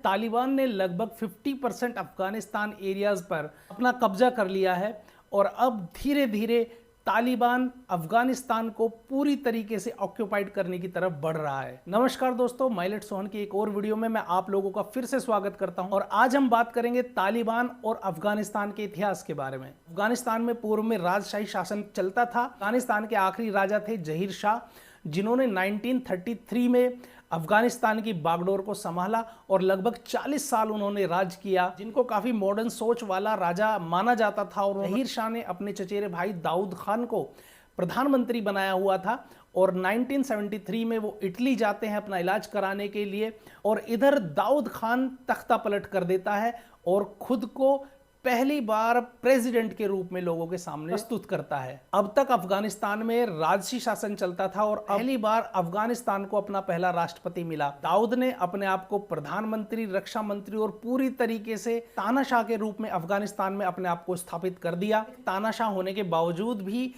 तालिबान ने लगभग 50% अफगानिस्तान एरियाज पर अपना कब्जा कर लिया है और अब धीरे धीरे तालिबान अफगानिस्तान को पूरी तरीके से ऑक्यूपाइड करने की तरफ बढ़ रहा है। नमस्कार दोस्तों, माइलेट सोहन की एक और वीडियो में मैं आप लोगों का फिर से स्वागत करता हूं और आज हम बात करेंगे तालिबान और अफगानिस्तान के इतिहास के बारे में। अफगानिस्तान में पूर्व में राजशाही शासन चलता था। अफगानिस्तान के आखिरी राजा थे जहीर शाह, जिन्होंने 1933 में अफगानिस्तान की बागडोर को संभाला और लगभग 40 साल उन्होंने राज किया, जिनको काफी मॉडर्न सोच वाला राजा माना जाता था। और जहीर शाह ने अपने चचेरे भाई दाऊद खान को प्रधानमंत्री बनाया हुआ था और 1973 में वो इटली जाते हैं अपना इलाज कराने के लिए और इधर दाऊद खान तख्ता पलट कर देता है और खुद को पहली बार प्रेसिडेंट के रूप में लोगों के सामने प्रस्तुत करता है। अब तक अफगानिस्तान में राजसी शासन चलता था और पहली बार अफगानिस्तान को अपना पहला राष्ट्रपति मिला। दाऊद ने अपने आप को प्रधानमंत्री, रक्षा मंत्री और पूरी तरीके से तानाशाह के रूप में अफगानिस्तान में अपने आप को स्थापित कर दिया। तानाशाह होने के बावजूद भी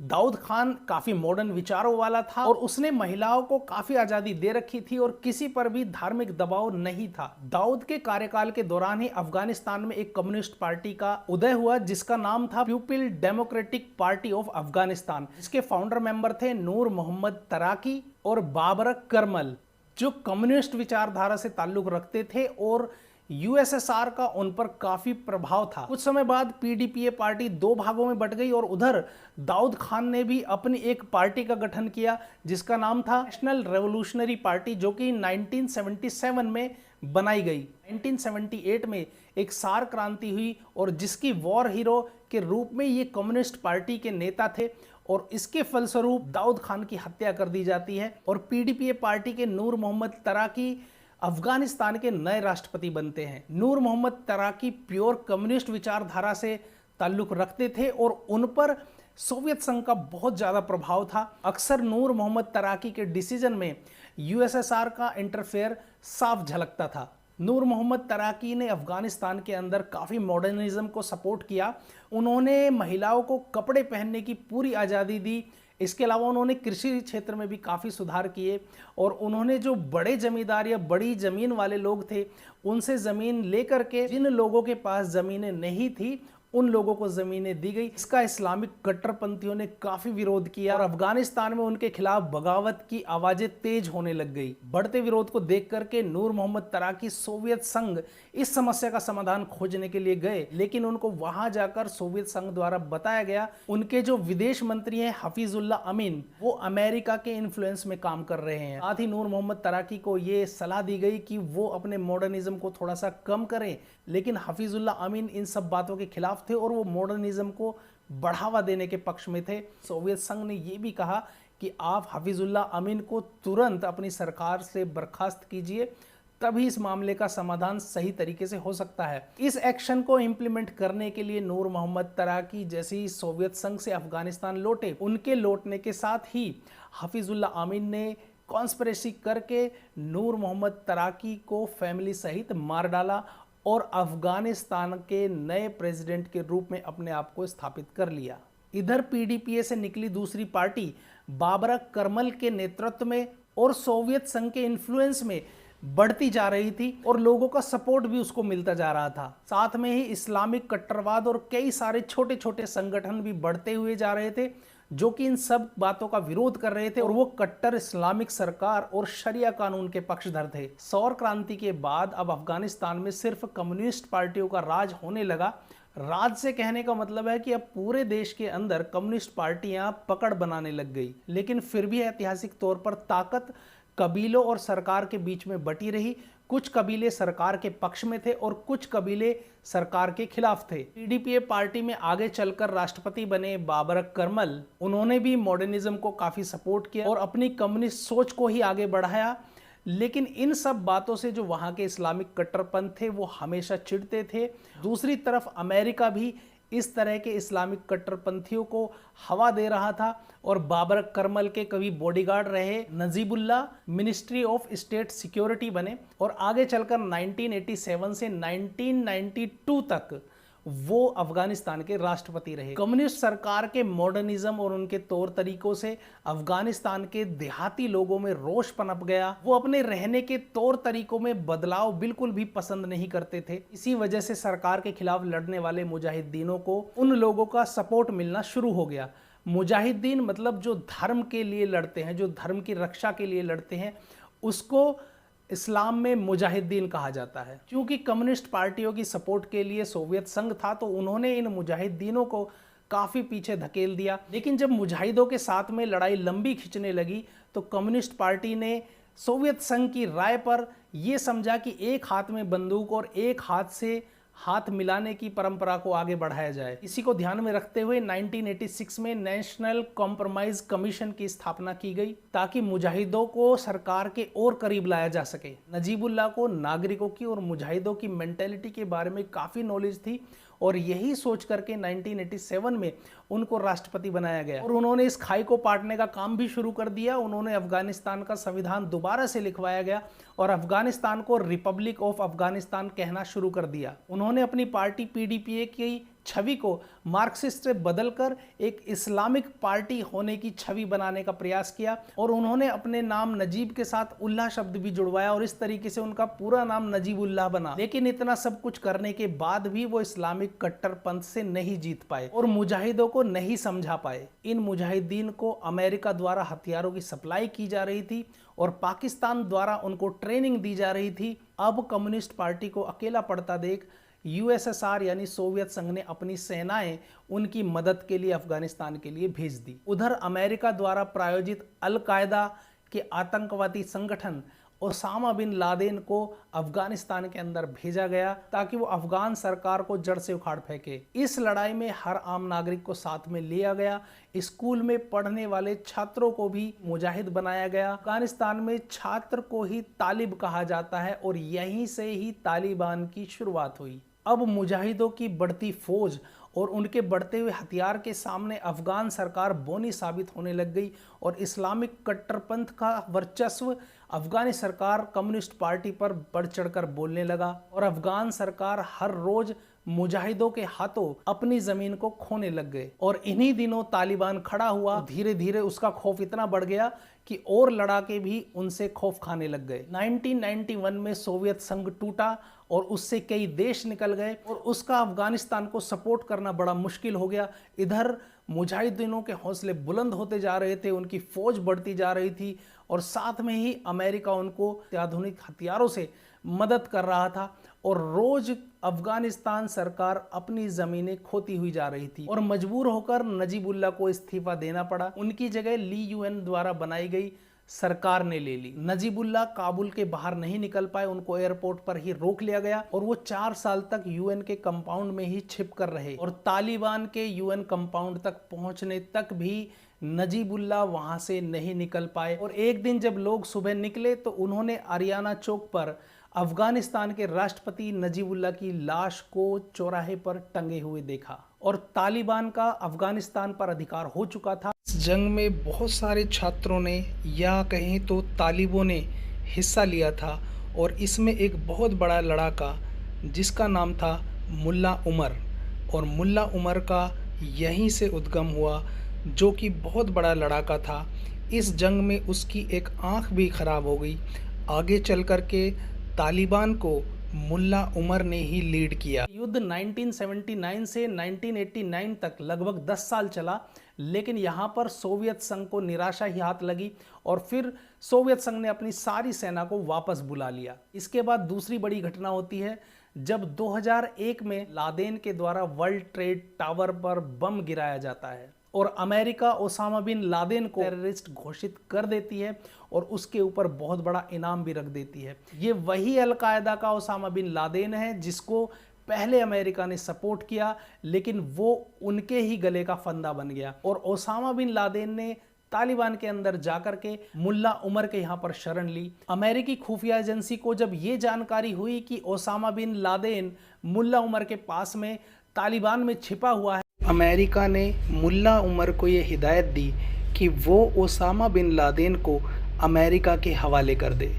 दाऊद खान काफी मॉडर्न विचारों वाला था और उसने महिलाओं को काफी आजादी दे रखी थी और किसी पर भी धार्मिक दबाव नहीं था। दाऊद के कार्यकाल के दौरान ही अफगानिस्तान में एक कम्युनिस्ट पार्टी का उदय हुआ जिसका नाम था people democratic party of Afghanistan, जिसके फाउंडर मेंबर थे नूर मोहम्मद तराकी और बाबरक करमल, जो कम्युनिस्ट विचारधारा से ताल्लुक रखते थे और यूएसएसआर का उन पर काफी प्रभाव था। कुछ समय बाद पीडीपीए पार्टी दो भागों में बट गई और उधर दाऊद खान ने भी अपनी एक पार्टी का गठन किया जिसका नाम था नेशनल रेवोल्यूशनरी पार्टी, जो कि 1977 में बनाई गई। 1978 में एक सार क्रांति हुई और जिसकी वॉर हीरो के रूप में ये कम्युनिस्ट पार्टी के नेता थे और इसके फलस्वरूप दाऊद खान की हत्या कर दी जाती है और पीडीपीए पार्टी के नूर मोहम्मद तराकी अफगानिस्तान के नए राष्ट्रपति बनते हैं। नूर मोहम्मद तराकी प्योर कम्युनिस्ट विचारधारा से ताल्लुक रखते थे और उन पर सोवियत संघ का बहुत ज़्यादा प्रभाव था। अक्सर नूर मोहम्मद तराकी के डिसीजन में यूएसएसआर का इंटरफेयर साफ झलकता था। नूर मोहम्मद तराकी ने अफगानिस्तान के अंदर काफ़ी मॉडर्निज्म को सपोर्ट किया। उन्होंने महिलाओं को कपड़े पहनने की पूरी आज़ादी दी। इसके अलावा उन्होंने कृषि क्षेत्र में भी काफ़ी सुधार किए और उन्होंने जो बड़े जमींदार या बड़ी ज़मीन वाले लोग थे उनसे ज़मीन लेकर के जिन लोगों के पास ज़मीनें नहीं थी उन लोगों को ज़मीनें दी गई। इसका इस्लामिक कट्टरपंथियों ने काफ़ी विरोध किया और अफगानिस्तान में उनके खिलाफ बगावत की आवाज़ें तेज होने लग गई। बढ़ते विरोध को देख करके नूर मोहम्मद तराकी सोवियत संघ इस समस्या का समाधान खोजने के लिए गए, लेकिन उनको वहां जाकर सोवियत संघ द्वारा बताया गया उनके जो विदेश मंत्री हैं हफीजुल्लाह अमीन, वो अमेरिका के इन्फ्लुएंस में काम कर रहे हैं। साथ ही नूर मोहम्मद तराकी को ये सलाह दी गई कि वो अपने मॉडर्निज्म को थोड़ा सा कम करें, लेकिन हफीजुल्लाह अमीन इन सब बातों के खिलाफ थे और वो मॉडर्निज्म को बढ़ावा देने के पक्ष में थे। सोवियत संघ ने ये भी कहा कि आप हफीजुल्लाह अमीन को तुरंत अपनी सरकार से बर्खास्त कीजिए, तभी इस मामले का समाधान सही तरीके से हो सकता है। इस एक्शन को इंप्लीमेंट करने के लिए नूर मोहम्मद तराकी जैसे ही सोवियत संघ से अफगानिस्तान लौटे, उनके लौटने के साथ ही हफीजुल्लाह अमीन ने कॉन्स्पिरेसी करके नूर मोहम्मद तराकी को फैमिली सहित मार डाला और अफगानिस्तान के नए प्रेसिडेंट के रूप में अपने आप को स्थापित कर लिया। इधर पीडीपीए से निकली दूसरी पार्टी बाबरक करमल के नेतृत्व में और सोवियत संघ के इन्फ्लुएंस में बढ़ती जा रही थी और लोगों का सपोर्ट भी उसको मिलता जा रहा था। साथ में ही इस्लामिक कट्टरवाद और कई सारे छोटे छोटे संगठन भी बढ़ते हुए जा रहे थे जो कि इन सब बातों का विरोध कर रहे थे और वो कट्टर इस्लामिक सरकार और शरिया कानून के पक्षधर थे। सौर क्रांति के बाद अब अफगानिस्तान में सिर्फ कम्युनिस्ट पार्टियों का राज होने लगा। राज से कहने का मतलब है कि अब पूरे देश के अंदर कम्युनिस्ट पार्टियां पकड़ बनाने लग गई, लेकिन फिर भी ऐतिहासिक तौर पर ताकत कबीलों और सरकार के बीच में बटी रही। कुछ कबीले सरकार के पक्ष में थे और कुछ कबीले सरकार के खिलाफ थे। पीडीपीए पार्टी में आगे चलकर राष्ट्रपति बने बाबरक करमल, उन्होंने भी मॉडर्निज्म को काफी सपोर्ट किया और अपनी कम्युनिस्ट सोच को ही आगे बढ़ाया। लेकिन इन सब बातों से जो वहां के इस्लामिक कट्टरपंथ थे वो हमेशा चिढ़ते थे। दूसरी तरफ अमेरिका भी इस तरह के इस्लामिक कट्टरपंथियों को हवा दे रहा था और बाबरक करमल के कभी बॉडीगार्ड रहे Najibullah ministry of state security बने और आगे चलकर 1987 से 1992 तक वो अफगानिस्तान के राष्ट्रपति रहे। कम्युनिस्ट सरकार के मॉडर्निज्म और उनके तौर तरीकों से अफगानिस्तान के देहाती लोगों में रोष पनप गया। वो अपने रहने के तौर तरीकों में बदलाव बिल्कुल भी पसंद नहीं करते थे। इसी वजह से सरकार के खिलाफ लड़ने वाले मुजाहिदीनों को उन लोगों का सपोर्ट मिलना शुरू हो गया। मुजाहिदीन मतलब जो धर्म के लिए लड़ते हैं, जो धर्म की रक्षा के लिए लड़ते हैं, उसको इस्लाम में मुजाहिदीन कहा जाता है। क्योंकि कम्युनिस्ट पार्टियों की सपोर्ट के लिए सोवियत संघ था, तो उन्होंने इन मुजाहिदीनों को काफ़ी पीछे धकेल दिया। लेकिन जब मुजाहिदों के साथ में लड़ाई लंबी खिंचने लगी तो कम्युनिस्ट पार्टी ने सोवियत संघ की राय पर यह समझा कि एक हाथ में बंदूक और एक हाथ से हाथ मिलाने की परंपरा को आगे बढ़ाया जाए। इसी को ध्यान में रखते हुए 1986 में नेशनल कॉम्प्रोमाइज कमीशन की स्थापना की गई, ताकि मुजाहिदों को सरकार के और करीब लाया जा सके। नजीबुल्लाह को नागरिकों की और मुजाहिदों की मेंटेलिटी के बारे में काफ़ी नॉलेज थी और यही सोच करके 1987 में उनको राष्ट्रपति बनाया गया और उन्होंने इस खाई को पाटने का काम भी शुरू कर दिया। उन्होंने अफगानिस्तान का संविधान दोबारा से लिखवाया गया और अफगानिस्तान को रिपब्लिक ऑफ अफगानिस्तान कहना शुरू कर दिया। उन्होंने अपनी पार्टी पीडीपीए की छवि को मार्क्सिस्ट से बदलकर एक इस्लामिक पार्टी होने की छवि बनाने का प्रयास किया और उन्होंने अपने नाम नजीब के साथ उल्लाह शब्द भी जुड़वाया और इस तरीके से उनका पूरा नाम नजीबुल्लाह बना। लेकिन इतना सब कुछ करने के बाद भी वो इस्लामिक कट्टरपंथ से नहीं जीत पाए और मुजाहिदों को नहीं समझा पाए। इन मुजाहिदीन को अमेरिका द्वारा हथियारों की सप्लाई की जा रही थी और पाकिस्तान द्वारा उनको ट्रेनिंग दी जा रही थी। अब कम्युनिस्ट पार्टी को अकेला पड़ता देख यूएसएसआर यानी सोवियत संघ ने अपनी सेनाएं उनकी मदद के लिए अफगानिस्तान के लिए भेज दी। उधर अमेरिका द्वारा प्रायोजित अल कायदा के आतंकवादी संगठन ओसामा बिन लादेन को अफगानिस्तान के अंदर भेजा गया ताकि वो अफगान सरकार को जड़ से उखाड़ फेंके। इस लड़ाई में हर आम नागरिक को साथ में लिया गया। स्कूल में पढ़ने वाले छात्रों को भी मुजाहिद बनाया गया। अफगानिस्तान में छात्र को ही तालिब कहा जाता है और यहीं से ही तालिबान की शुरुआत हुई। अब मुजाहिदों की बढ़ती फौज और उनके बढ़ते हुए हथियार के सामने अफगान सरकार बौनी साबित होने लग गई और इस्लामिक कट्टरपंथ का वर्चस्व अफगानी सरकार कम्युनिस्ट पार्टी पर बढ़ चढ़कर बोलने लगा और अफगान सरकार हर रोज मुजाहिदों के हाथों अपनी जमीन को खोने लग गए। और इन्हीं दिनों तालिबान खड़ा हुआ, धीरे धीरे उसका खौफ इतना बढ़ गया कि और लड़ाके भी उनसे खौफ खाने लग गए। 1991 में सोवियत संघ टूटा और उससे कई देश निकल गए और उसका अफगानिस्तान को सपोर्ट करना बड़ा मुश्किल हो गया। इधर मुजाहिदीनों के हौसले बुलंद होते जा रहे थे, उनकी फौज बढ़ती जा रही थी और साथ में ही अमेरिका उनको आधुनिक हथियारों से मदद कर रहा था और रोज अफगानिस्तान सरकार अपनी जमीनें खोती हुई जा रही थी और मजबूर होकर नजीबुल्लाह को इस्तीफा देना पड़ा। उनकी जगह ली यूएन द्वारा बनाई गई सरकार ने ले ली। नजीबुल्लाह काबुल के बाहर नहीं निकल पाए, उनको एयरपोर्ट पर ही रोक लिया गया और वो 4 साल तक यूएन के कंपाउंड में ही छिप कर रहे और तालिबान के यूएन कंपाउंड तक पहुंचने तक भी नजीबुल्लाह वहां से नहीं निकल पाए। और एक दिन जब लोग सुबह निकले तो उन्होंने आरियाना चौक पर अफगानिस्तान के राष्ट्रपति नजीबुल्लाह की लाश को चौराहे पर टंगे हुए देखा और तालिबान का अफगानिस्तान पर अधिकार हो चुका था। इस जंग में बहुत सारे छात्रों ने या कहें तो तालिबों ने हिस्सा लिया था और इसमें एक बहुत बड़ा लड़ाका जिसका नाम था मुल्ला उमर और मुल्ला उमर का यहीं से उद्गम हुआ, जो कि बहुत बड़ा लड़ाका था। इस जंग में उसकी एक आंख भी खराब हो गई। आगे चल कर के तालिबान को मुल्ला उमर ने ही लीड किया। युद्ध 1979 से 1989 तक लगभग 10 साल चला, लेकिन यहाँ पर सोवियत संघ को निराशा ही हाथ लगी और फिर सोवियत संघ ने अपनी सारी सेना को वापस बुला लिया। इसके बाद दूसरी बड़ी घटना होती है जब 2001 में लादेन के द्वारा वर्ल्ड ट्रेड टावर पर बम गिराया जाता है और अमेरिका ओसामा बिन लादेन को टेररिस्ट घोषित कर देती है और उसके ऊपर बहुत बड़ा इनाम भी रख देती है। ये वही अल कायदा का ओसामा बिन लादेन है जिसको पहले अमेरिका ने सपोर्ट किया, लेकिन वो उनके ही गले का फंदा बन गया और ओसामा बिन लादेन ने तालिबान के अंदर जाकर के मुल्ला उमर के यहाँ पर शरण ली। अमेरिकी खुफिया एजेंसी को जब ये जानकारी हुई कि ओसामा बिन लादेन मुल्ला उमर के पास में तालिबान में छिपा हुआ है, अमेरिका ने मुल्ला उमर को ये हिदायत दी कि वो ओसामा बिन लादेन को अमेरिका के हवाले कर दे।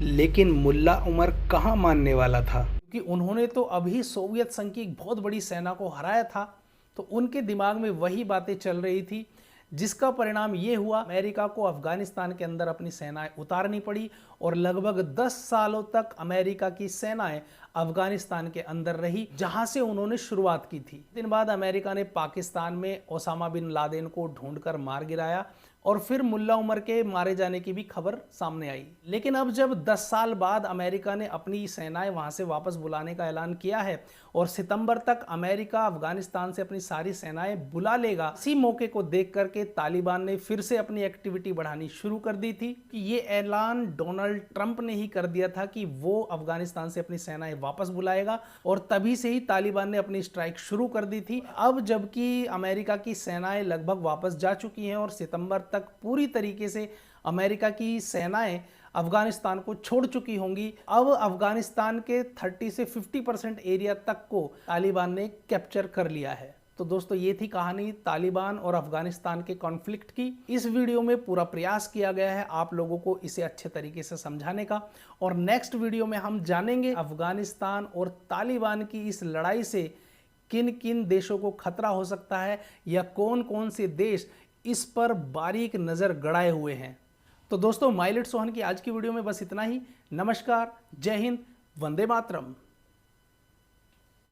लेकिन मुल्ला उमर कहाँ मानने वाला था, कि उन्होंने तो अभी सोवियत संघ की एक बहुत बड़ी सेना को हराया था, तो उनके दिमाग में वही बातें चल रही थी, जिसका परिणाम ये हुआ अमेरिका को अफगानिस्तान के अंदर अपनी सेनाएं उतारनी पड़ी और लगभग 10 सालों तक अमेरिका की सेनाएं अफगानिस्तान के अंदर रही, जहां से उन्होंने शुरुआत की थी। दिन बाद अमेरिका ने पाकिस्तान में ओसामा बिन लादेन को ढूंढकर मार गिराया और फिर मुल्ला उमर के मारे जाने की भी खबर सामने आई। लेकिन अब जब 10 साल बाद अमेरिका ने अपनी सेनाएं वहां से वापस बुलाने का ऐलान किया है और सितंबर तक अमेरिका अफगानिस्तान से अपनी सारी सेनाएं बुला लेगा, इसी मौके को देख करके तालिबान ने फिर से अपनी एक्टिविटी बढ़ानी शुरू कर दी थी। कि ये ऐलान डोनाल्ड ट्रंप ने ही कर दिया था कि वो अफगानिस्तान से अपनी सेनाएं वापस बुलाएगा और तभी से ही तालिबान ने अपनी स्ट्राइक शुरू कर दी थी। अब जबकि अमेरिका की सेनाएं लगभग वापस जा चुकी हैं और सितंबर तक पूरी तरीके से अमेरिका की सेनाएं अफगानिस्तान को छोड़ चुकी होंगी, अब अफगानिस्तान के 30 से 50% एरिया तक को तालिबान ने कैप्चर कर लिया है। तो दोस्तों, ये थी कहानी तालिबान और अफगानिस्तान के कॉन्फ्लिक्ट की। इस वीडियो में पूरा प्रयास किया गया है आप लोगों को इसे अच्छे तरीके से समझाने का, और नेक्स्ट वीडियो में हम जानेंगे अफगानिस्तान और तालिबान की इस लड़ाई से किन किन देशों को खतरा हो सकता है या कौन कौन से देश इस पर बारीक नज़र गड़ाए हुए हैं। तो दोस्तों, माइलेट सोहन की आज की वीडियो में बस इतना ही। नमस्कार, जय हिंद, वंदे मातरम।